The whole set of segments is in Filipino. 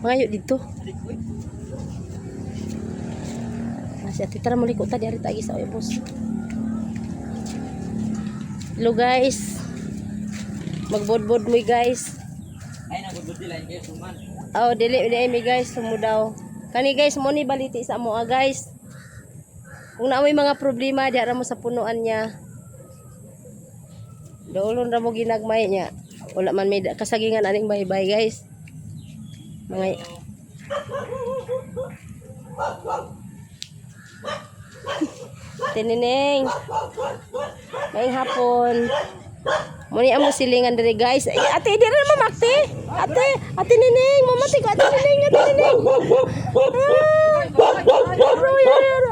Mangayo dito. Masih titara mo liko tadi hari tagi sa boss. Hello guys. Magbodbod mo guys. Ay nagbodbod dila kayo suman. Oh, dili mi guys, sumudaw. Kani guys mo ni baliti sa mo guys. Kung naamoy mga problema diara mo sa punuan niya. Doolon ra mo ginagmay niya. Wala man may kasagingan aning bye-bye guys. Mga Tinineng. Ngayong hapon. Muni amo silingan diri guys. Ay, ate di ra mamakti. Ate Nining, mamati ko ate Nining.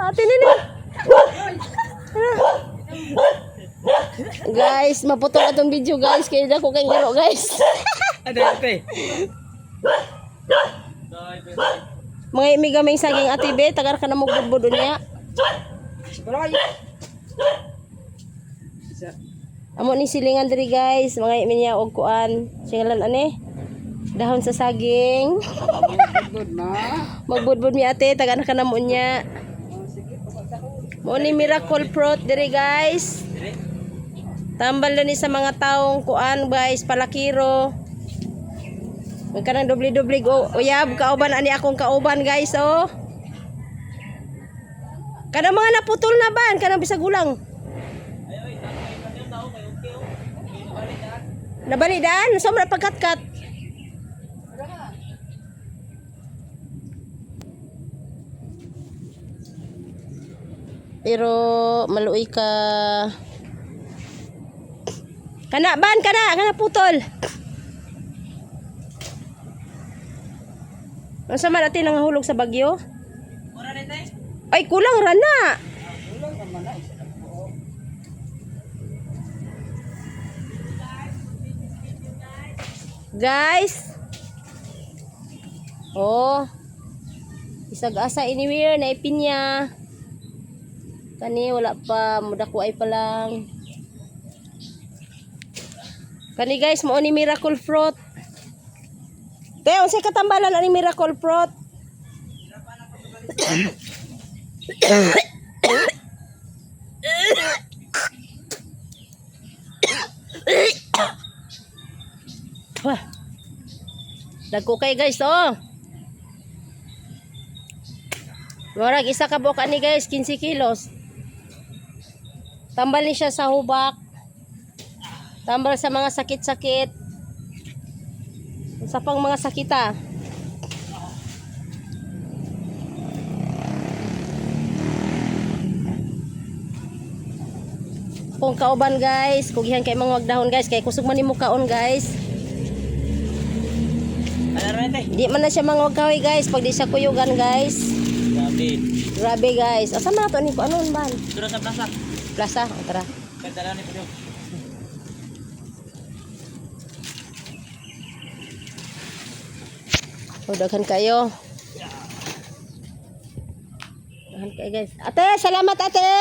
Ate Nining. Guys, maputol atong video guys kay dako kay iro guys. Ate. Mga imigamay saging ate be, tagar ka na mo budbud niya. Amo ni silingan diri guys, mga iminya og kuan. Singalan ani? Dahon sa saging. Magbudbud mi ate, tagar ka na mo niya. Mo ni miracle fruit diri guys. Tambal na ni sa mga taong kuan guys, palakiro. Magkanang dubli-dubli uyab kauban ani akong kauban guys oh. Kanang mga naputol na ban, kanang bisag ulang. Nabalidan, sa mga pagkat-kat. Pero maluoy ka. Kana ban kana putol. Unsa man ati nangahulog sa bagyo? Ora ni tay. Ay kulang ra na. Kulang ka man ay. Guys. Oh. Isag asa anywhere na ipinya. Kani wala pa mudako ay pa lang. Kani guys mo ni miracle fruit. Teo unsay katambalan ani miracle fruit? Wah. Dagko kay guys oh. Murag isa ka buok ani guys 15 kilos. Tambal ni siya sa hubak. Tambal sa mga sakit-sakit. Sa pang mga sakita. Kung kauban guys, kugihan kay mga wagdahon guys, kay kusog man nimo kaon guys. Di man na siya mga wagkahoy guys, pag di siya kuyugan guys. Grabe guys. Asa man ato ni ko anon ban? Dura sa plaza. Plaza, tara. Kadala ni pud. Daghan kayo. Daghan kayo guys. Ate, salamat ate.